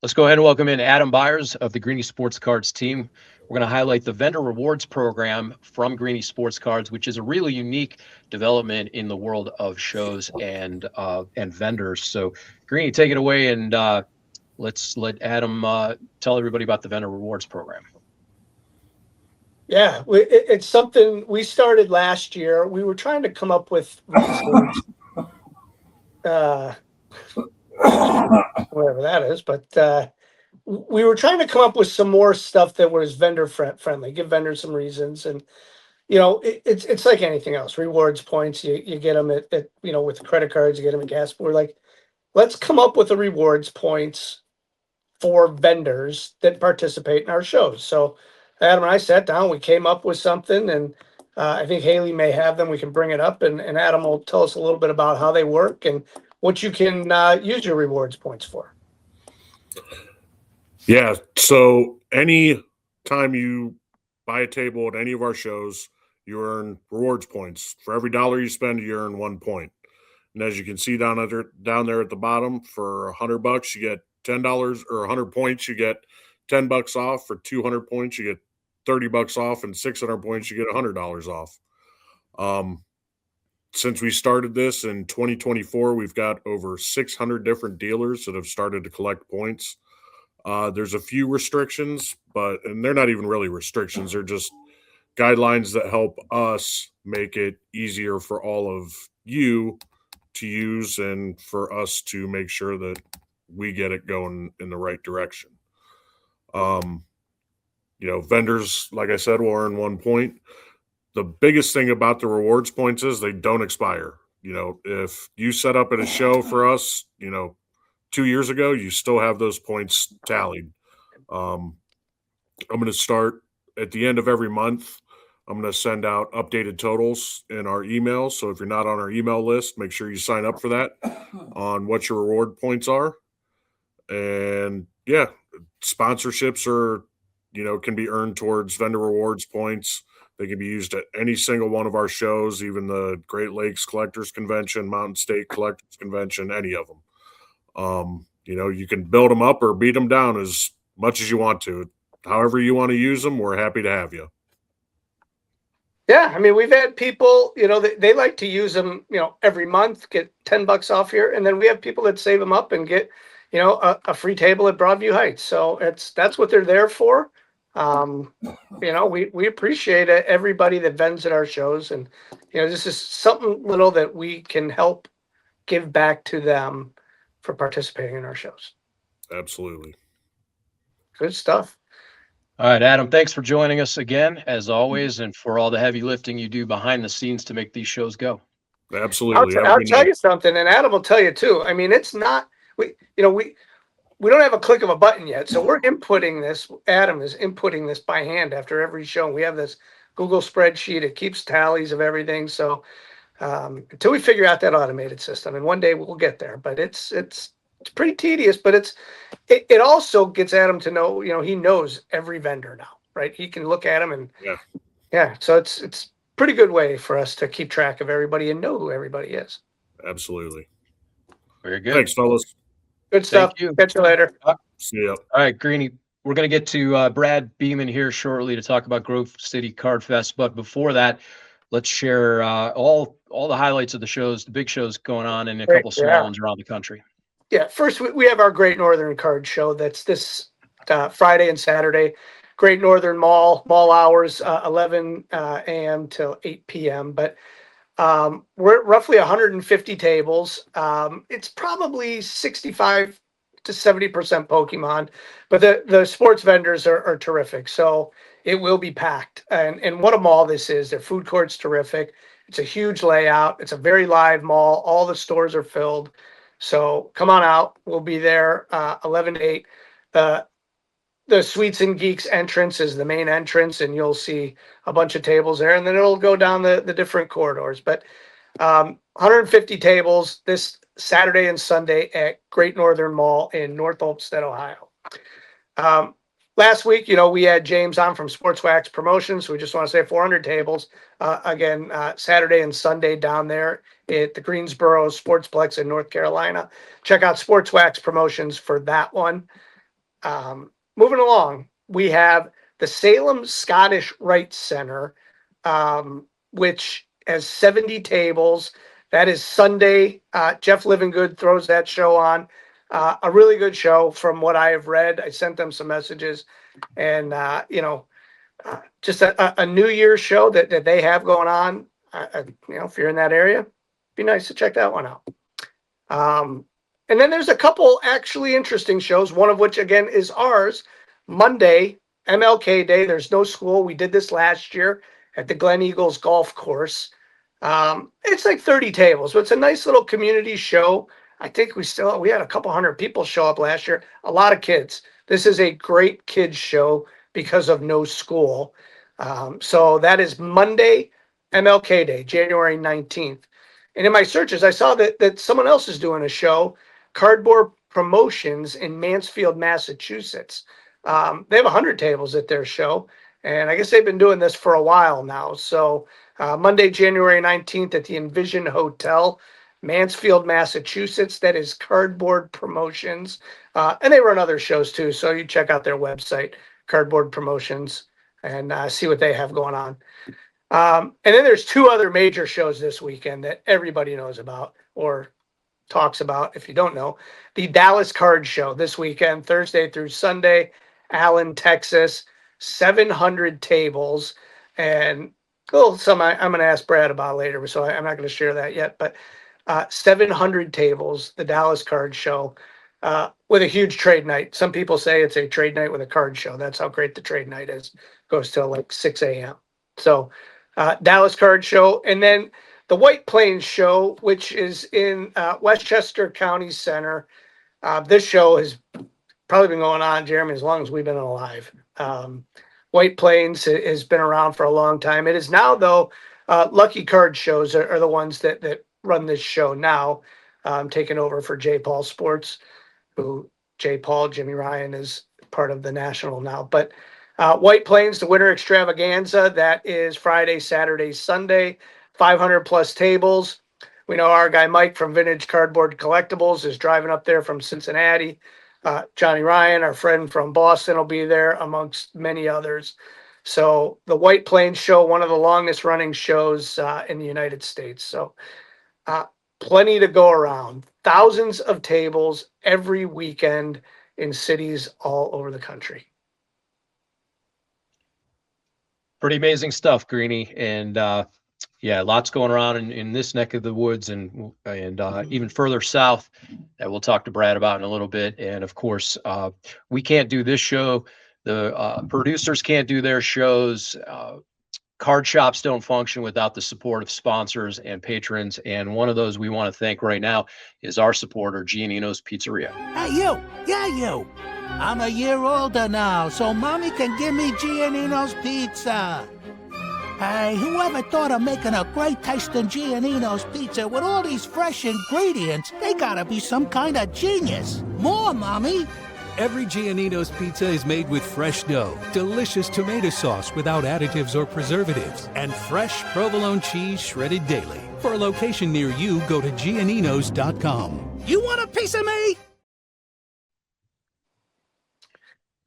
Let's go ahead and welcome in Adam Byers of the Greeny Sports Cards team. We're going to highlight the vendor rewards program from Greeny Sports Cards, which is a really unique development in the world of shows and vendors. So, Greeny, take it away, and let's let Adam tell everybody about the vendor rewards program. Yeah, it's something we started last year. We were trying to come up with reasons, uh, whatever that is, but we were trying to come up with some more stuff that was vendor friendly, give vendors some reasons. And, it's like anything else, rewards points, you get them with credit cards, you get them at gas. We're like, let's come up with the rewards points for vendors that participate in our shows. So Adam and I sat down, we came up with something, and I think Haley may have them. We can bring it up, and Adam will tell us a little bit about how they work and what you can use your rewards points for. Yeah. So any time you buy a table at any of our shows, you earn rewards points. For every dollar you spend, you earn 1 point. And as you can see down there at the bottom, for $100 you get $10, or 100 points you get $10 off. For 200 points you get $30 off, and 600 points you get $100 off. Since we started this in 2024, we've got over 600 different dealers that have started to collect points. There's a few restrictions, and they're not even really restrictions. They're just guidelines that help us make it easier for all of you to use, and for us to make sure that we get it going in the right direction. Vendors, like I said, will earn 1 point. The biggest thing about the rewards points is they don't expire. If you set up at a show for us, 2 years ago, you still have those points tallied. I'm going to start at the end of every month. I'm going to send out updated totals in our email. So if you're not on our email list, make sure you sign up for that on what your reward points are. And yeah, sponsorships can be earned towards vendor rewards points. They can be used at any single one of our shows, even the Great Lakes Collectors Convention, Mountain State Collectors Convention, any of them. You can build them up or beat them down as much as you want to. However you want to use them, we're happy to have you. Yeah, I mean, we've had people, they like to use them, every month, get $10 off here, and then we have people that save them up and get, a free table at Broadview Heights. So that's what they're there for. We appreciate it, everybody that vends at our shows, and this is something little that we can help give back to them for participating in our shows. Absolutely. Good stuff. All right, Adam, thanks for joining us again, as always, and for all the heavy lifting you do behind the scenes to make these shows go. Absolutely. I'll tell you something, and Adam will tell you too. I mean, it's not we don't have a click of a button yet, so we're inputting this. Adam is inputting this by hand after every show. We have this Google spreadsheet; it keeps tallies of everything. So until we figure out that automated system, and one day we'll get there, but it's pretty tedious. But it also gets Adam to know, he knows every vendor now, right? He can look at them and yeah. So it's pretty good way for us to keep track of everybody and know who everybody is. Absolutely. Very good. Thanks, fellas. Good stuff. Thank you. Catch you later. See ya. All right, Greeny, we're going to get to Brad Beeman here shortly to talk about Grove City Card Fest. But before that, let's share all the highlights of the shows, the big shows going on, and a couple small ones around the country. Yeah, first we have our Great Northern Card Show. That's this Friday and Saturday. Great Northern Mall hours, 11 a.m. till 8 p.m. But we're at roughly 150 tables. It's probably 65 to 70% Pokemon, but the sports vendors are terrific. So it will be packed. And what a mall this is. Their food court's terrific. It's a huge layout. It's a very live mall. All the stores are filled. So come on out. We'll be there 11 to 8. The Sweets and Geeks entrance is the main entrance, and you'll see a bunch of tables there, and then it'll go down the different corridors. But 150 tables this Saturday and Sunday at Great Northern Mall in North Olmsted, Ohio. Last week, we had James on from Sports Wax Promotions. So we just want to say 400 tables. Again, Saturday and Sunday down there at the Greensboro Sportsplex in North Carolina. Check out Sports Wax Promotions for that one. Moving along, we have the Salem Scottish Rite Center, which has 70 tables. That is Sunday. Jeff Livingood throws that show on. A really good show from what I have read. I sent them some messages, and just a New Year's show that they have going on. If you're in that area, it'd be nice to check that one out. And then there's a couple actually interesting shows, one of which, again, is ours. Monday, MLK Day. There's no school. We did this last year at the Glen Eagles Golf Course. It's like 30 tables, but it's a nice little community show. I think we had a couple hundred people show up last year. A lot of kids. This is a great kids show because of no school. So that is Monday, MLK Day, January 19th. And in my searches, I saw that someone else is doing a show, Cardboard Promotions in Mansfield, Massachusetts. They have 100 tables at their show, and I guess they've been doing this for a while now. So Monday, January 19th at the Envision Hotel, Mansfield, Massachusetts. That is Cardboard Promotions. And they run other shows too, so you check out their website, Cardboard Promotions, and see what they have going on. And then there's two other major shows this weekend that everybody knows about or talks about. If you don't know, the Dallas Card Show this weekend, Thursday through Sunday, Allen, Texas, 700 tables. And some I'm going to ask Brad about later, so I'm not going to share that yet. But 700 tables, the Dallas Card Show, with a huge trade night. Some people say it's a trade night with a card show. That's how great the trade night is. Goes till like 6 a.m. So Dallas Card Show. And then the White Plains Show, which is in Westchester County Center. This show has probably been going on, Jeremy, as long as we've been alive. White Plains has been around for a long time. It is now, though, Lucky Card Shows are the ones that run this show now, taking over for J. Paul Sports, who Jimmy Ryan is part of the National now. But White Plains, the Winter Extravaganza, that is Friday, Saturday, Sunday, 500 plus tables. We know our guy Mike from Vintage Cardboard Collectibles is driving up there from Cincinnati. Johnny Ryan, our friend from Boston, will be there, amongst many others. So the White Plains Show, one of the longest running shows in the United States. So plenty to go around. Thousands of tables every weekend in cities all over the country. Pretty amazing stuff, Greeny. And yeah, lots going around in this neck of the woods and even further south that we'll talk to Brad about in a little bit. And of course, we can't do this show. The producers can't do their shows. Card shops don't function without the support of sponsors and patrons. And one of those we want to thank right now is our supporter, Giannino's Pizzeria. Hey, you. Yeah, you. I'm a year older now, so Mommy can give me Giannino's pizza. Hey, whoever thought of making a great tasting Giannino's pizza with all these fresh ingredients? They gotta be some kind of genius. More, Mommy. Every Giannino's pizza is made with fresh dough, delicious tomato sauce without additives or preservatives, and fresh provolone cheese shredded daily. For a location near you, go to Gianninos.com. You want a piece of me?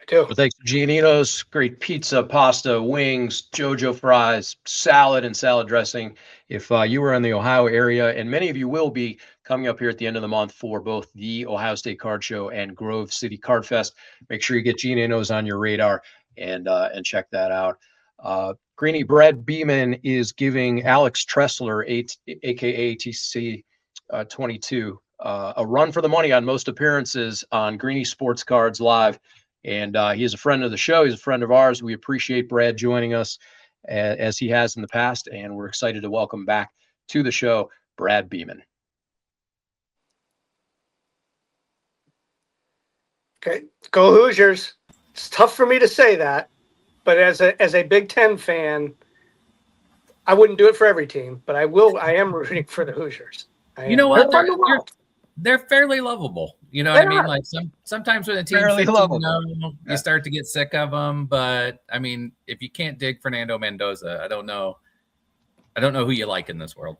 I do. Well, thanks to Giannino's. Great pizza, pasta, wings, JoJo fries, salad, and salad dressing. If you were in the Ohio area, and many of you will be coming up here at the end of the month for both the Ohio State Card Show and Grove City Card Fest, make sure you get Giannino's on your radar and check that out. Greeny, Brad Beeman is giving Alex Tressler, aka TC 22, a run for the money on most appearances on Greeny Sports Cards Live. And he is a friend of the show. He's a friend of ours. We appreciate Brad joining us as he has in the past. And we're excited to welcome back to the show, Brad Beeman. Okay, go Hoosiers. It's tough for me to say that, but as a Big Ten fan, I wouldn't do it for every team, but I am rooting for the Hoosiers. You know what? They're fairly lovable. You know what I mean? Like sometimes when a team you start to get sick of them. But I mean, if you can't dig Fernando Mendoza, I don't know who you like in this world.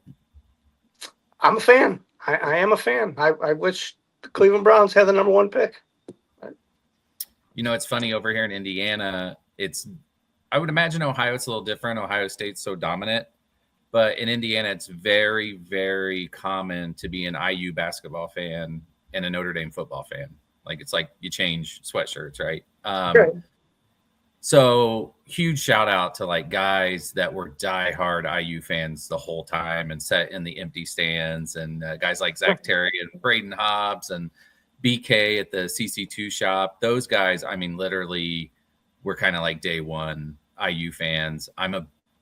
I'm a fan. I am a fan. I wish the Cleveland Browns had the number one pick. You know, it's funny over here in Indiana. I would imagine Ohio, it's a little different. Ohio State's so dominant. But in Indiana, it's very, very common to be an IU basketball fan and a Notre Dame football fan. Like, it's like you change sweatshirts, right? Right. So huge shout out to like guys that were diehard IU fans the whole time and sat in the empty stands, and guys like Zach Terry and Braden Hobbs and BK at the CC2 shop. Those guys, I mean, literally were kind of like day one IU fans.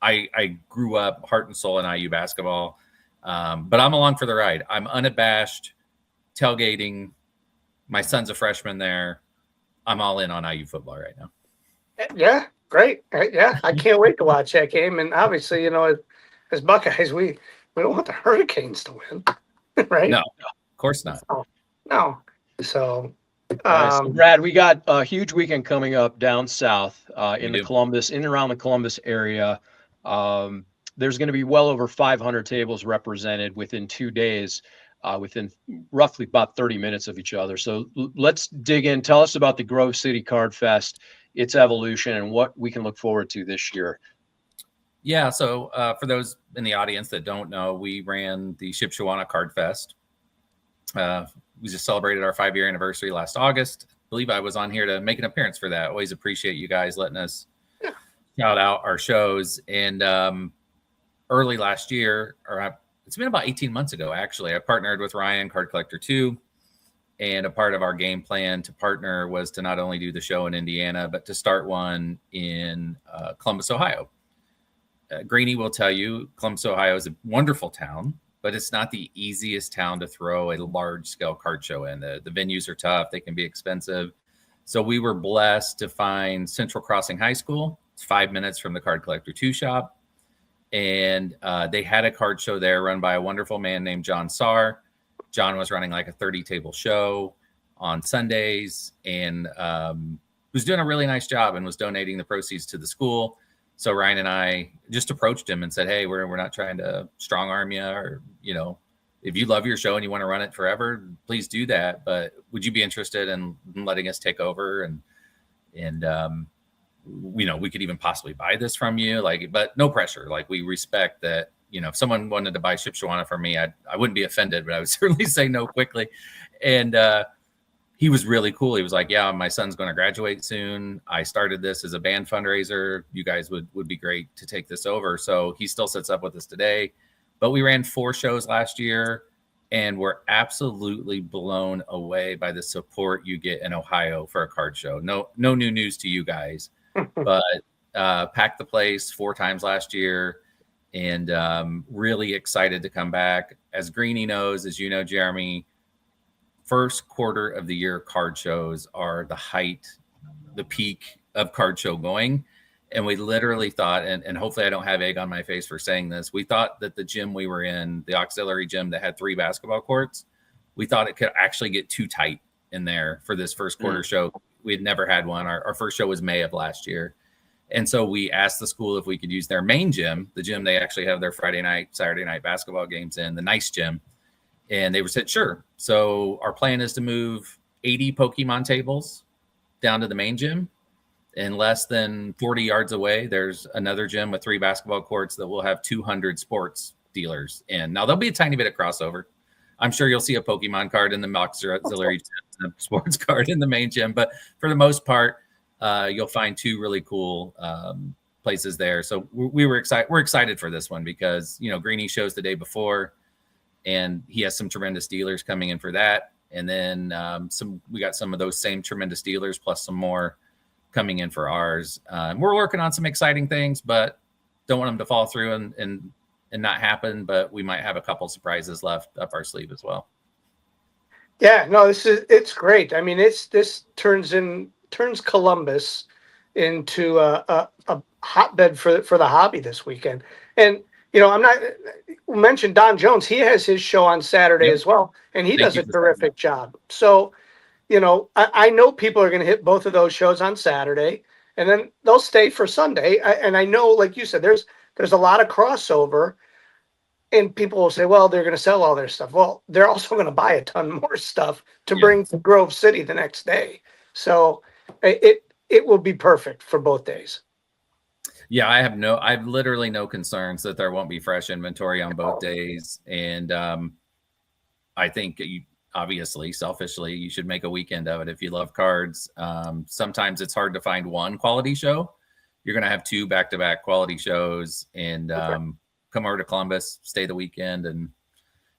I grew up heart and soul in IU basketball, but I'm along for the ride. I'm unabashed, tailgating. My son's a freshman there. I'm all in on IU football right now. Yeah, great. Yeah, I can't wait to watch that game. And obviously, you know, as Buckeyes, we don't want the Hurricanes to win, right? No, of course not. No. So, So Brad, we got a huge weekend coming up down south in We the do. Columbus, in and around the Columbus area. There's going to be well over 500 tables represented within 2 days, within roughly about 30 minutes of each other. So let's dig in. Tell us about the Grove City Card Fest, its evolution, and what we can look forward to this year. Yeah, so for those in the audience that don't know, we ran the Shipshewana Card Fest. We just celebrated our 5-year anniversary last August. I believe I was on here to make an appearance for that. Always appreciate you guys letting us shout out our shows. And early last year, it's been about 18 months ago, actually, I partnered with Ryan, Card Collector 2. And a part of our game plan to partner was to not only do the show in Indiana, but to start one in Columbus, Ohio. Greeny will tell you Columbus, Ohio is a wonderful town, but it's not the easiest town to throw a large-scale card show in. The venues are tough. They can be expensive. So we were blessed to find Central Crossing High School. It's 5 minutes from the Card Collector 2 shop. And they had a card show there run by a wonderful man named John Sarr. John was running like a 30-table show on Sundays and was doing a really nice job and was donating the proceeds to the school. So Ryan and I just approached him and said, hey, we're not trying to strong arm you, or, you know, if you love your show and you want to run it forever, please do that. But would you be interested in letting us take over? And you know, we could even possibly buy this from you, like, but no pressure. Like, we respect that. You know, if someone wanted to buy Shipshewana from me, I wouldn't be offended, but I would certainly say no quickly. And he was really cool. He was like, yeah, my son's going to graduate soon. I started this as a band fundraiser. You guys would be great to take this over. So he still sits up with us today. But we ran 4 shows last year, and we're absolutely blown away by the support you get in Ohio for a card show. No new news to you guys, but packed the place 4 times last year. And really excited to come back. As Greeny knows, as you know, Jeremy, first quarter of the year card shows are the height, the peak of card show going. And we literally thought, and hopefully I don't have egg on my face for saying this, we thought that the gym we were in, the auxiliary gym that had 3 basketball courts, we thought it could actually get too tight in there for this first quarter show. We had never had one. Our first show was May of last year. And so we asked the school if we could use their main gym, the gym they actually have their Friday night, Saturday night basketball games in, the nice gym. And they said, sure. So our plan is to move 80 Pokemon tables down to the main gym. And less than 40 yards away, there's another gym with 3 basketball courts that will have 200 sports dealers in. Now, there'll be a tiny bit of crossover. I'm sure you'll see a Pokemon card in the auxiliary gym and a sports card in the main gym. But for the most part, you'll find 2 really cool places there. So we're excited for this one because, you know, Greeny shows the day before, and he has some tremendous dealers coming in for that. And then we got some of those same tremendous dealers plus some more coming in for ours. We're working on some exciting things, but don't want them to fall through and not happen. But we might have a couple surprises left up our sleeve as well. Yeah, no, it's great. I mean, this turns Columbus into a hotbed for the hobby this weekend. And, you know, we mentioned Don Jones. He has his show on Saturday as well, and he does a terrific job. So, you know, I know people are going to hit both of those shows on Saturday, and then they'll stay for Sunday. And I know, like you said, there's a lot of crossover, and people will say, well, they're going to sell all their stuff. Well, they're also going to buy a ton more stuff to bring to Grove City the next day. So, It will be perfect for both days. Yeah, I've literally no concerns that there won't be fresh inventory on both days. And I think obviously, selfishly, you should make a weekend of it if you love cards. Sometimes it's hard to find one quality show. You're going to have 2 back-to-back quality shows, and come over to Columbus, stay the weekend, and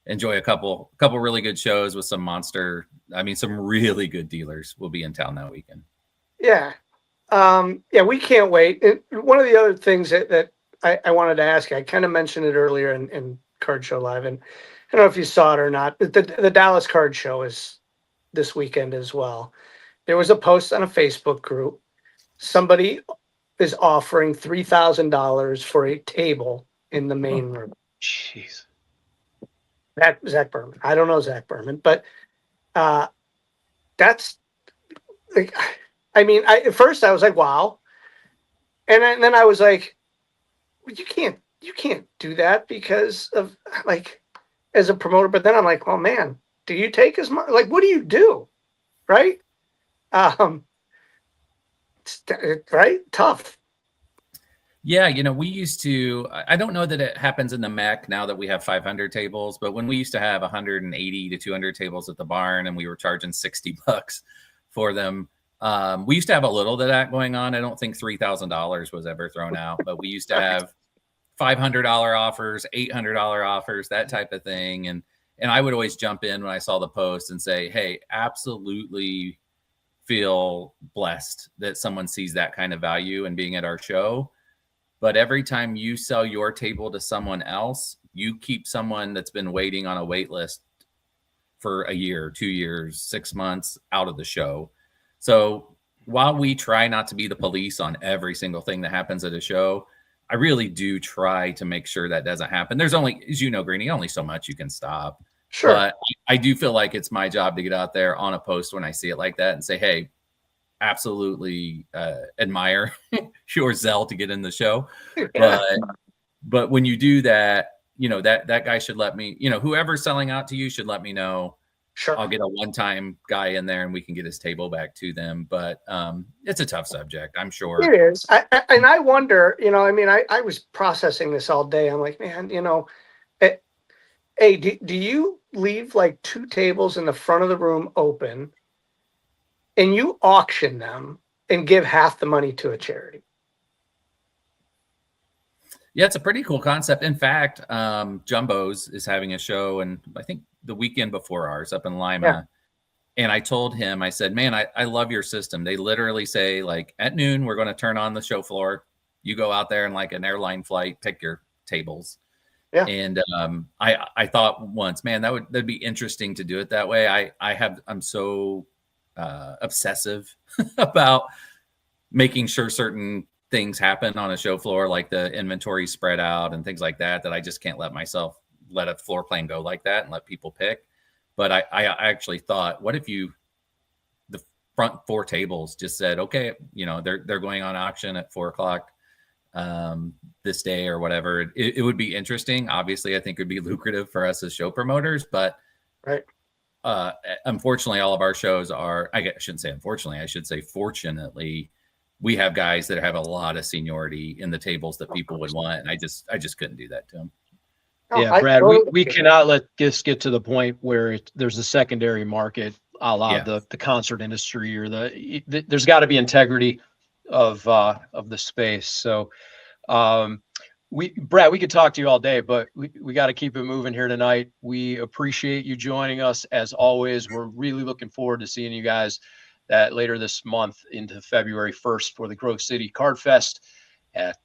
enjoy a couple really good shows with some some really good dealers will be in town that weekend. Yeah. We can't wait. One of the other things that I wanted to ask, I kind of mentioned it earlier in Card Show Live, and I don't know if you saw it or not, but the Dallas Card Show is this weekend as well. There was a post on a Facebook group. Somebody is offering $3,000 for a table in the main room. Jeez. Zach Berman. I don't know Zach Berman, but that's like, at first I was like, wow. And then I was like, you can't do that because of like, as a promoter. But then I'm like, well, man, do you take as much? Like, what do you do? Right? Right? Tough. Yeah, we used to, I don't know that it happens in the MEC now that we have 500 tables, but when we used to have 180 to 200 tables at the barn and we were charging $60 for them, we used to have a little of that going on. I don't think $3,000 was ever thrown out, but we used to have $500 offers, $800 offers, that type of thing. And I would always jump in when I saw the post and say, hey, absolutely feel blessed that someone sees that kind of value in being at our show. But every time you sell your table to someone else, you keep someone that's been waiting on a wait list for a year, 2 years, 6 months out of the show. So while we try not to be the police on every single thing that happens at a show, I really do try to make sure that doesn't happen. There's only, as you know, Greeny, only so much you can stop. Sure. But I do feel like it's my job to get out there on a post when I see it like that and say, hey, absolutely admire your zeal to get in the show. Yeah. But when you do that, that guy should let me, whoever's selling out to you should let me know. Sure. I'll get a one-time guy in there and we can get his table back to them. But it's a tough subject, I'm sure. It is. I wonder, I was processing this all day. I'm like, man, hey, do you leave like 2 tables in the front of the room open and you auction them and give half the money to a charity? Yeah, it's a pretty cool concept. In fact, Jumbo's is having a show, and I think the weekend before ours up in Lima. Yeah. And I told him, I said, man, I love your system. They literally say, like, at noon, we're going to turn on the show floor. You go out there and like an airline flight, pick your tables. Yeah. And I thought once, man, that'd be interesting to do it that way. I'm so obsessive about making sure certain things happen on a show floor, like the inventory spread out and things like that, that I just can't let myself let a floor plan go like that and let people pick. But I actually thought, what if the front 4 tables just said, okay, they're going on auction at 4:00 this day or whatever. It would be interesting. Obviously, I think it would be lucrative for us as show promoters, but right. Unfortunately, all of our shows are, I shouldn't say unfortunately, I should say fortunately, we have guys that have a lot of seniority in the tables that people would want. And I just couldn't do that to them. Yeah, Brad, we cannot let this get to the point where there's a secondary market a la the concert industry or there's got to be integrity of the space. So Brad, we could talk to you all day, but we got to keep it moving here tonight. We appreciate you joining us as always. We're really looking forward to seeing you guys later this month into February 1st for the Grove City Card Fest at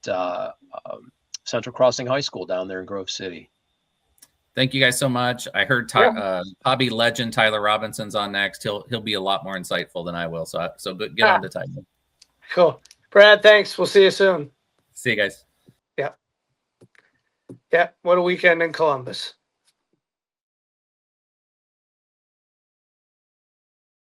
Central Crossing High School down there in Grove City. Thank you guys so much. I heard hobby legend Tyler Robinson's on next. He'll be a lot more insightful than I will. So good. Get on to Tyler. Cool. Brad, thanks. We'll see you soon. See you guys. Yeah. What a weekend in Columbus.